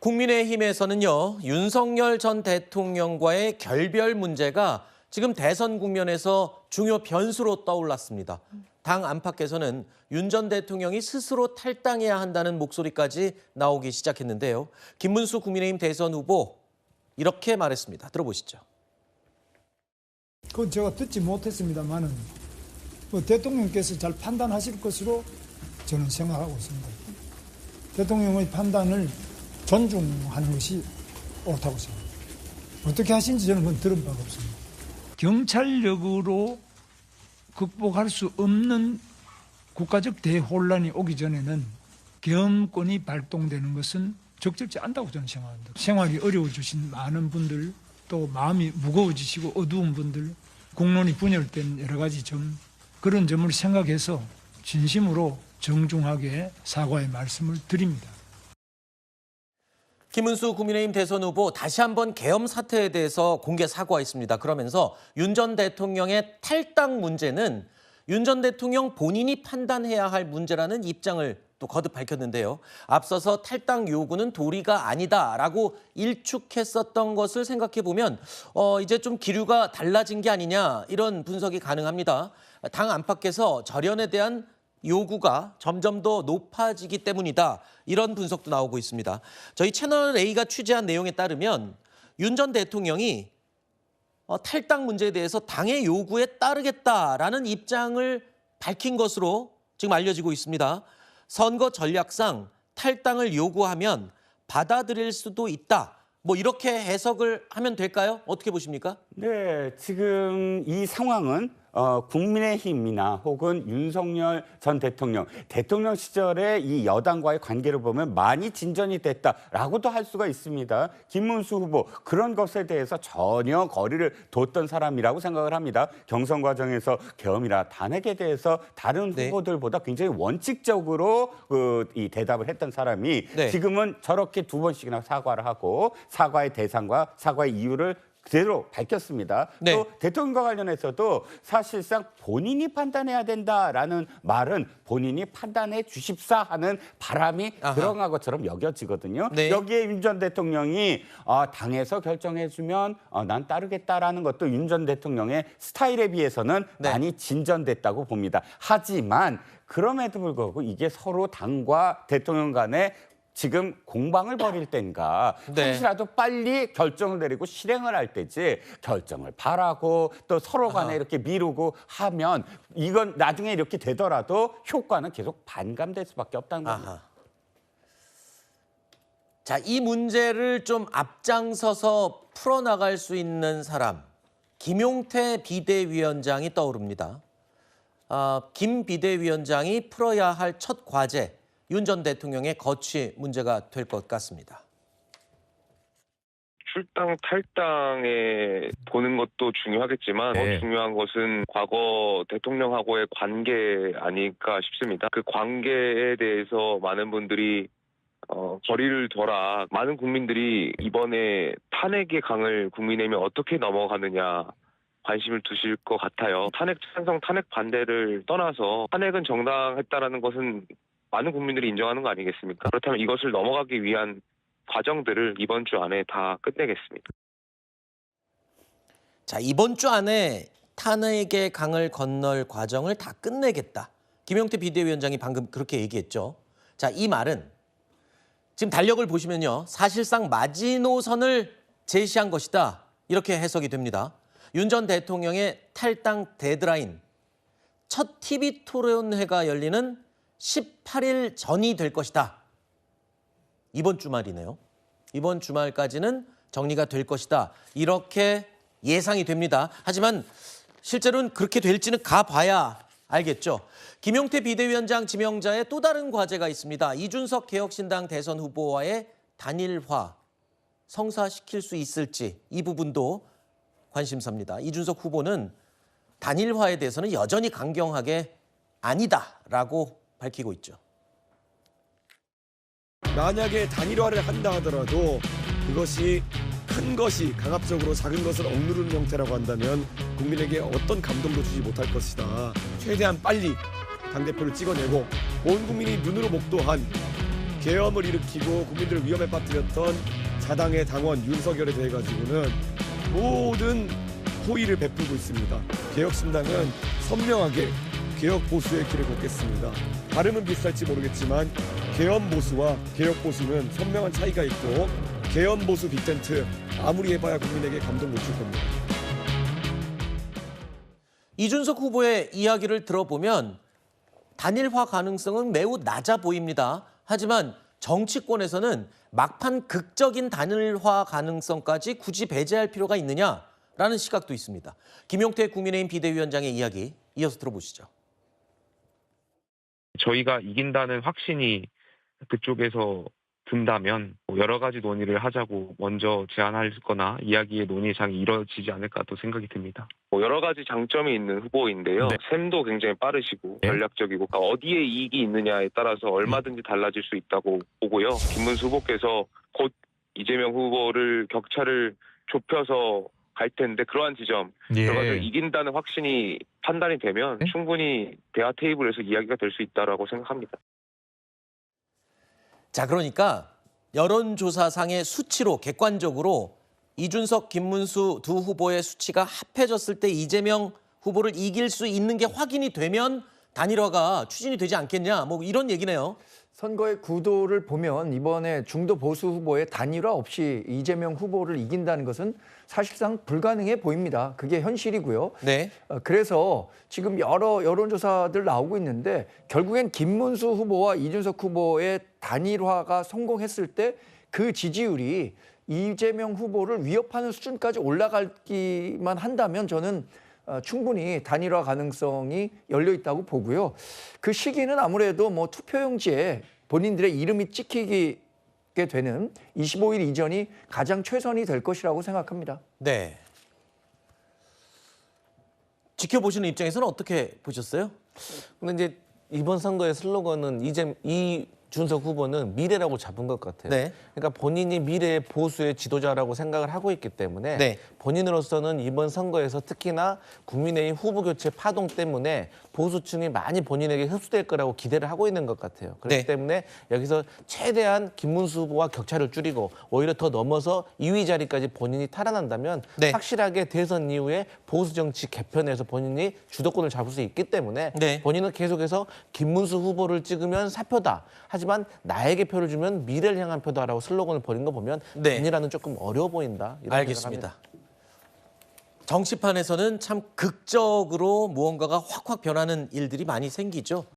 국민의힘에서는요, 윤석열 전 대통령과의 결별 문제가 지금 대선 국면에서 중요 변수로 떠올랐습니다. 당 안팎에서는 윤 전 대통령이 스스로 탈당해야 한다는 목소리까지 나오기 시작했는데요. 김문수 국민의힘 대선 후보 이렇게 말했습니다. 들어보시죠. 그건 제가 듣지 못했습니다만은 대통령께서 잘 판단하실 것으로 저는 생각하고 있습니다. 대통령의 판단을 존중하는 것이 옳다고 생각합니다. 어떻게 하신지 저는 그건 들은 바가 없습니다. 경찰력으로 극복할 수 없는 국가적 대혼란이 오기 전에는 계엄권이 발동되는 것은 적절치 않다고 저는 생각합니다. 생활이 어려워지신 많은 분들, 또 마음이 무거워지시고 어두운 분들, 공론이 분열된 여러 가지 점, 그런 점을 생각해서 진심으로 정중하게 사과의 말씀을 드립니다. 김문수 국민의힘 대선 후보 다시 한번 계엄 사태에 대해서 공개 사과했습니다. 그러면서 윤 전 대통령의 탈당 문제는 윤 전 대통령 본인이 판단해야 할 문제라는 입장을 또 거듭 밝혔는데요. 앞서서 탈당 요구는 도리가 아니다라고 일축했었던 것을 생각해 보면 이제 좀 기류가 달라진 게 아니냐 이런 분석이 가능합니다. 당 안팎에서 절연에 대한 요구가 점점 더 높아지기 때문이다. 이런 분석도 나오고 있습니다. 저희 채널A가 취재한 내용에 따르면 윤 전 대통령이 탈당 문제에 대해서 당의 요구에 따르겠다라는 입장을 밝힌 것으로 지금 알려지고 있습니다. 선거 전략상 탈당을 요구하면 받아들일 수도 있다. 뭐 이렇게 해석을 하면 될까요? 어떻게 보십니까? 네, 지금 이 상황은 국민의힘이나 혹은 윤석열 전 대통령 시절에 이 여당과의 관계를 보면 많이 진전이 됐다라고도 할 수가 있습니다. 김문수 후보 그런 것에 대해서 전혀 거리를 뒀던 사람이라고 생각을 합니다. 경선 과정에서 계엄이나 탄핵에 대해서 다른 후보들보다 굉장히 원칙적으로 이 대답을 했던 사람이 지금은 저렇게 두 번씩이나 사과를 하고 사과의 대상과 사과의 이유를 그대로 밝혔습니다. 또 대통령과 관련해서도 사실상 본인이 판단해야 된다라는 말은 본인이 판단해 주십사 하는 바람이 들어간 것처럼 여겨지거든요. 여기에 윤 전 대통령이 당에서 결정해주면 난 따르겠다라는 것도 윤 전 대통령의 스타일에 비해서는 많이 진전됐다고 봅니다. 하지만 그럼에도 불구하고 이게 서로 당과 대통령 간에 지금 공방을 벌일 때인가 혹시라도 빨리 결정을 내리고 실행을 할 때지 결정을 바라고 또 서로 간에 이렇게 미루고 하면 이건 나중에 이렇게 되더라도 효과는 계속 반감될 수밖에 없다는 겁니다. 자, 이 문제를 좀 앞장서서 풀어나갈 수 있는 사람, 김용태 비대위원장이 떠오릅니다. 김 비대위원장이 풀어야 할 첫 과제, 윤 전 대통령의 거취 문제가 될 것 같습니다. 출당 탈당에 보는 것도 중요하겠지만 더 중요한 것은 과거 대통령하고의 관계 아닐까 싶습니다. 그 관계에 대해서 많은 분들이 거리를 둬라. 많은 국민들이 이번에 탄핵의 강을 국민의힘이 어떻게 넘어가느냐 관심을 두실 것 같아요. 탄핵 찬성, 탄핵 반대를 떠나서 탄핵은 정당했다라는 것은 많은 국민들이 인정하는 거 아니겠습니까? 그렇다면 이것을 넘어가기 위한 과정들을 이번 주 안에 다 끝내겠습니다. 자, 이번 주 안에 탄핵의 강을 건널 과정을 다 끝내겠다. 김용태 비대위원장이 방금 그렇게 얘기했죠. 자, 이 말은 지금 달력을 보시면요. 사실상 마지노선을 제시한 것이다. 이렇게 해석이 됩니다. 윤 전 대통령의 탈당 데드라인, 첫 TV 토론회가 열리는 18일 전이 될 것이다. 이번 주말이네요. 이번 주말까지는 정리가 될 것이다. 이렇게 예상이 됩니다. 하지만 실제로는 그렇게 될지는 가봐야 알겠죠. 김용태 비대위원장 지명자의 또 다른 과제가 있습니다. 이준석 개혁신당 대선 후보와의 단일화 성사시킬 수 있을지 이 부분도 관심사입니다. 이준석 후보는 단일화에 대해서는 여전히 강경하게 아니다라고 밝히고 있죠. 만약에 단일화를 한다 하더라도 그것이 큰 것이 강압적으로 작은 것을 억누르는 형태라고 한다면 국민에게 어떤 감동도 주지 못할 것이다. 최대한 빨리 당대표를 찍어내고 온 국민이 눈으로 목도한 계엄을 일으키고 국민들을 위험에 빠뜨렸던 자당의 당원 윤석열에 대해 가지고는 모든 호의를 베풀고 있습니다. 개혁신당은 선명하게 개혁 보수의 길을 걷겠습니다. 발음은 비슷할지 모르겠지만 계엄 보수와 개혁 보수는 선명한 차이가 있고 계엄 보수 빅텐트 아무리 해봐야 국민에게 감동 못 줄 겁니다. 이준석 후보의 이야기를 들어보면 단일화 가능성은 매우 낮아 보입니다. 하지만 정치권에서는 막판 극적인 단일화 가능성까지 굳이 배제할 필요가 있느냐라는 시각도 있습니다. 김용태 국민의힘 비대위원장의 이야기 이어서 들어보시죠. 저희가 이긴다는 확신이 그쪽에서 든다면 여러 가지 논의를 하자고 먼저 제안할 거나 이야기의 논의장이 이뤄지지 않을까 또 생각이 듭니다. 여러 가지 장점이 있는 후보인데요. 셈도 굉장히 빠르시고 전략적이고 그러니까 어디에 이익이 있느냐에 따라서 얼마든지 달라질 수 있다고 보고요. 김문수 후보께서 곧 이재명 후보를 격차를 좁혀서 갈 텐데 그러한 지점 들어가서 이긴다는 확신이 판단이 되면 충분히 대화 테이블에서 이야기가 될 수 있다라고 생각합니다. 자, 그러니까 여론조사상의 수치로 객관적으로 이준석, 김문수 두 후보의 수치가 합해졌을 때 이재명 후보를 이길 수 있는 게 확인이 되면 단일화가 추진이 되지 않겠냐, 뭐 이런 얘기네요. 선거의 구도를 보면 이번에 중도 보수 후보의 단일화 없이 이재명 후보를 이긴다는 것은 사실상 불가능해 보입니다. 그게 현실이고요. 네. 그래서 지금 여러 여론조사들 나오고 있는데 결국엔 김문수 후보와 이준석 후보의 단일화가 성공했을 때 그 지지율이 이재명 후보를 위협하는 수준까지 올라가기만 한다면 저는 충분히 단일화 가능성이 열려 있다고 보고요. 그 시기는 아무래도 뭐 투표용지에 본인들의 이름이 찍히게 되는 25일 이전이 가장 최선이 될 것이라고 생각합니다. 네. 지켜보시는 입장에서는 어떻게 보셨어요? 근데 이제 이번 선거의 슬로건은 이준석 후보는 미래라고 잡은 것 같아요. 네. 그러니까 본인이 미래의 보수의 지도자라고 생각을 하고 있기 때문에 네. 본인으로서는 이번 선거에서 특히나 국민의힘 후보 교체 파동 때문에 보수층이 많이 본인에게 흡수될 거라고 기대를 하고 있는 것 같아요. 그렇기 네. 때문에 여기서 최대한 김문수 후보와 격차를 줄이고 오히려 더 넘어서 2위 자리까지 본인이 탈환한다면 네. 확실하게 대선 이후에 보수 정치 개편에서 본인이 주도권을 잡을 수 있기 때문에 네. 본인은 계속해서 김문수 후보를 찍으면 사표다. 하지만 나에게 표를 주면 미래를 향한 표다라고 슬로건을 벌인 거 보면 네. 단일화는 조금 어려워 보인다. 이런 알겠습니다. 생각합니다. 정치판에서는 참 극적으로 무언가가 확확 변하는 일들이 많이 생기죠.